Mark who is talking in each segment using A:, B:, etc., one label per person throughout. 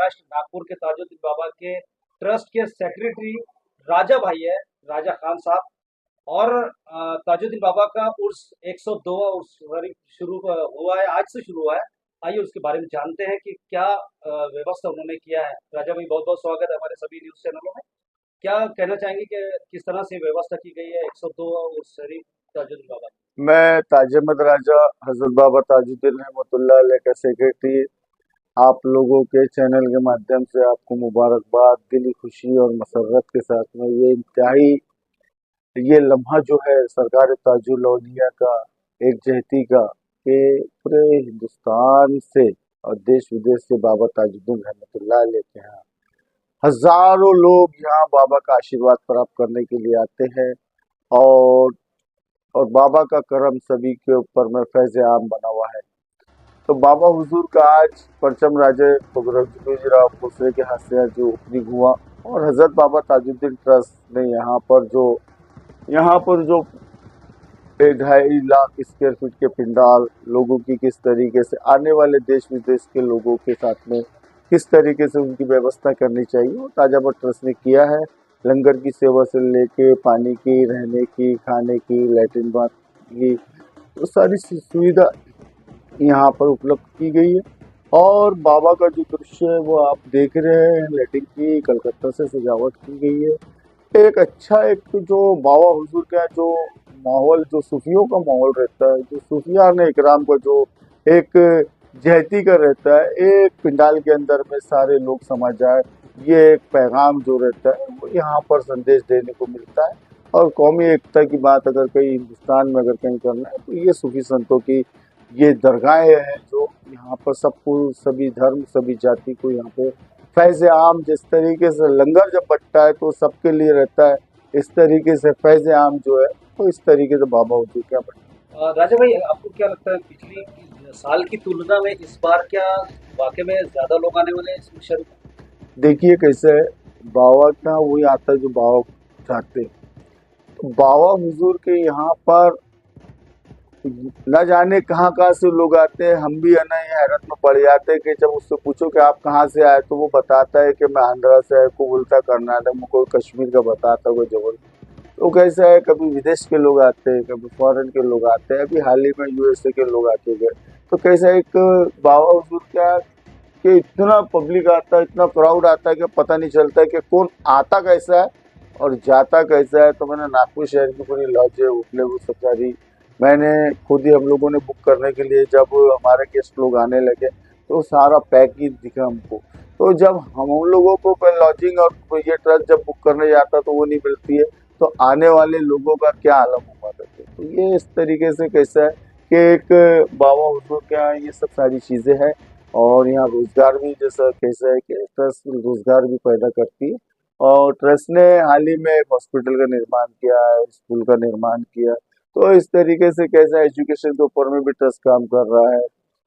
A: महाराष्ट्र नागपुर के ताजुद्दीन बाबा के ट्रस्ट के सेक्रेटरी राजा भाई है, राजा खान साहब। और ताजुद्दीन बाबा का उर्स 102 उर्स शुरू हुआ है, आज से शुरू हुआ है। आइए उसके बारे में जानते हैं कि क्या व्यवस्था उन्होंने किया है। राजा भाई, बहुत बहुत स्वागत है हमारे सभी न्यूज चैनलों में। क्या कहना चाहेंगे कि किस तरह से व्यवस्था की गई है 102 उर्स शरीफ ताजुद्दीन बाबा की?
B: मैं ताज अहमद राजा हजरत बाबा ताजुद्दीन रहमतुल्लाह अलैह का सेक्रेटरी आप लोगों के चैनल के माध्यम से आपको मुबारकबाद, दिली खुशी और मसरत के साथ में ये इंतहाई ये लम्हा जो है सरकार ताजुल औलिया का एक जहती का कि पूरे हिंदुस्तान से और देश विदेश से बाबा ताजुद्दीन रहमतुल्लाह अलैह के यहाँ हजारों लोग यहाँ बाबा का आशीर्वाद प्राप्त करने के लिए आते हैं। और और बाबा का करम सभी के ऊपर में फैज़ आम बना हुआ है। तो बाबा हुजूर का आज परचम राजे बगरराव खुसरे के हाथ से जो ओपनिंग हुआ और हजरत बाबा ताजुद्दीन ट्रस्ट ने यहाँ पर जो 2.5 लाख स्क्वायर फीट के पिंडाल लोगों की किस तरीके से आने वाले देश विदेश के लोगों के साथ में किस तरीके से उनकी व्यवस्था करनी चाहिए और ताजाबा ट्रस्ट ने किया है। लंगर की सेवा से लेके पानी की, रहने की, खाने की, लैट्रिन बाथ की, तो सारी सुविधा यहाँ पर उपलब्ध की गई है। और बाबा का जो दृश्य है वो आप देख रहे हैं, लाइटिंग की कलकत्ता से सजावट की गई है। एक अच्छा एक जो बाबा हुजूर का जो माहौल, जो सूफियों का माहौल रहता है, जो सूफियान इकराम का जो एक जहती का रहता है, एक पिंडाल के अंदर में सारे लोग समा जाए, ये एक पैगाम जो रहता है वो यहाँ पर संदेश देने को मिलता है। और कौमी एकता की बात अगर कहीं हिंदुस्तान में अगर कहीं करना है तो ये सूफी संतों की ये दरगाहें हैं जो यहाँ पर सबको, सभी धर्म, सभी जाति को यहाँ पे फैज़ आम, जिस तरीके से लंगर जब बंटता है तो सबके लिए रहता है, इस तरीके से फैज़ आम जो है तो इस तरीके से बाबा हुजूर क्या बंटा।
A: राजा भाई, आपको क्या लगता है पिछली साल की तुलना में इस बार क्या वाकई में ज्यादा लोग आने वाले हैं इसमें शरीफ?
B: देखिए कैसे है, बाबा का वही आता है जो बाबा चाहते हैं। तो बाबा हुजूर के यहाँ पर न जाने कहाँ कहाँ से लोग आते हैं। हम भी है ना ये हैरत में पड़ जाते हैं कि जब उससे पूछो कि आप कहाँ से आए तो वो बताता है कि मैं आंध्रा से है, कोई बोलता है कर्नाटक में, कोई कश्मीर का बताता है, कोई जबल। तो कैसा है, कभी विदेश के लोग आते हैं, कभी फॉरेन के लोग आते हैं, अभी हाल ही में यूएसए के लोग आके गए। तो कैसा एक बाबा हुजूर क्या कि इतना पब्लिक आता है, इतना क्राउड आता है कि पता नहीं चलता है कि कौन आता कैसा है और जाता कैसा है। तो मैंने नागपुर शहर की पूरी लॉज है, होटलें, वो सब सारी मैंने खुद ही, हम लोगों ने बुक करने के लिए जब हमारे गेस्ट लोग आने लगे तो सारा पैक ही दिखा हमको। तो जब हम लोगों को कोई लॉजिंग और ये ट्रस्ट जब बुक करने जाता तो वो नहीं मिलती है, तो आने वाले लोगों का क्या आलम हुआ करते। तो ये इस तरीके से कैसा है कि एक बाबा हुजूर क्या ये सब सारी चीज़ें हैं। और यहाँ रोजगार भी जैसा कैसा है कि ट्रस्ट रोजगार भी पैदा करती है। और ट्रस्ट ने हाल ही में एक हॉस्पिटल का निर्माण किया है, स्कूल का निर्माण किया। तो इस तरीके से कैसा एजुकेशन के ऊपर में भी ट्रस्ट काम कर रहा है,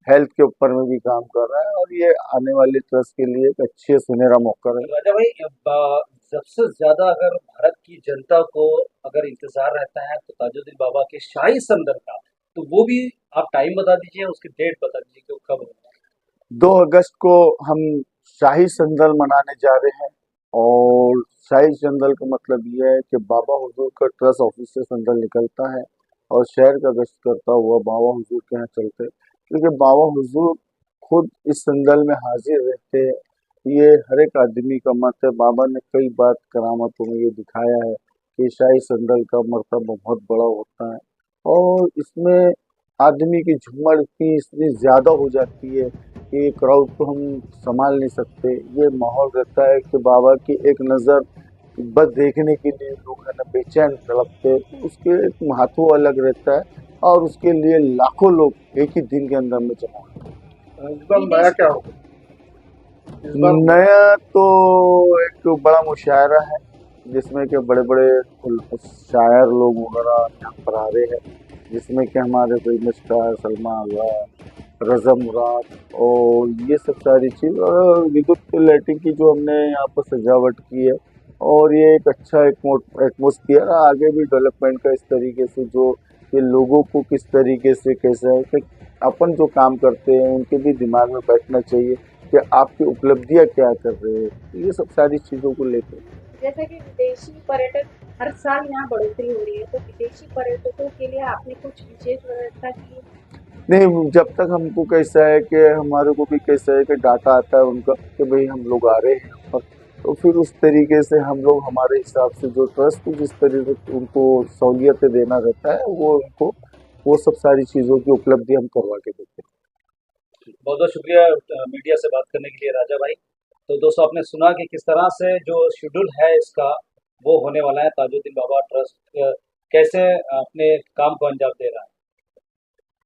B: हेल्थ के ऊपर में भी काम कर रहा है और ये आने वाले ट्रस्ट के लिए एक अच्छी सुनहरा मौका है।
A: राजा भाई, सबसे ज्यादा अगर भारत की जनता को अगर इंतजार रहता है तो ताजुद्दीन बाबा के शाही संदल का, तो वो भी आप टाइम बता दीजिए, उसकी डेट बता दीजिए कि वो कब होगा।
B: 2 अगस्त को हम शाही संदल मनाने जा रहे हैं। और शाही संदल का मतलब ये है कि बाबा हुजूर का ट्रस्ट ऑफिस से संदल निकलता है और शहर का गश्त करता हुआ बाबा हुजूर के यहाँ चलते हैं, क्योंकि बाबा हुजूर खुद इस संदल में हाजिर रहते हैं। ये हर एक आदमी का मत है। बाबा ने कई बार करामातों में ये दिखाया है कि शाही संदल का मर्तबा बहुत बड़ा होता है और इसमें आदमी की झूमर इतनी ज़्यादा हो जाती है कि क्राउड को हम संभाल नहीं सकते। ये माहौल रहता है कि बाबा की एक नज़र बस देखने के लिए लोग है ना बेचैन तड़पते हैं। तो उसके एक महत्व अलग रहता है और उसके लिए लाखों लोग एक ही दिन के अंदर में जमा होते
A: इस बार नया क्या होगा? इस
B: हैं।
A: बार
B: नया तो एक बड़ा मुशायरा है जिसमें कि बड़े बड़े शायर लोग वगैरह यहाँ पर आ रहे हैं, जिसमें कि हमारे फेमस स्टार सलमा आगा, रज़ा मुराद और ये सब सारी चीज़ और विद्युत लाइटिंग की जो हमने यहाँ पर सजावट की है। और ये एक अच्छा एटमोसफियर आगे भी डेवलपमेंट का इस तरीके से जो कि लोगों को किस तरीके से कैसा है कि अपन जो काम करते हैं उनके भी दिमाग में बैठना चाहिए कि आपकी उपलब्धियां क्या कर रहे हैं, ये सब सारी चीज़ों को लेकर।
C: जैसा कि विदेशी पर्यटक हर साल यहाँ बढ़ोतरी हो रही है, तो विदेशी पर्यटकों के लिए आपने कुछ विशेष व्यवस्था की है?
B: नहीं, जब तक हमको कैसा है कि हमारे को भी कैसा है कि डाटा आता है उनका कि भाई हम लोग आ रहे हैं यहाँ पर, तो फिर उस तरीके से हम लोग हमारे हिसाब से जो ट्रस्ट जिस तरीके से उनको सहूलियतें देना रहता है वो उनको वो सब सारी चीज़ों की उपलब्धि हम करवा के देते हैं।
A: बहुत बहुत शुक्रिया मीडिया से बात करने के लिए राजा भाई। तो दोस्तों आपने सुना कि किस तरह से जो शेड्यूल है इसका वो होने वाला है, ताजुद्दीन बाबा ट्रस्ट कैसे अपने काम को अंजाम दे रहा है।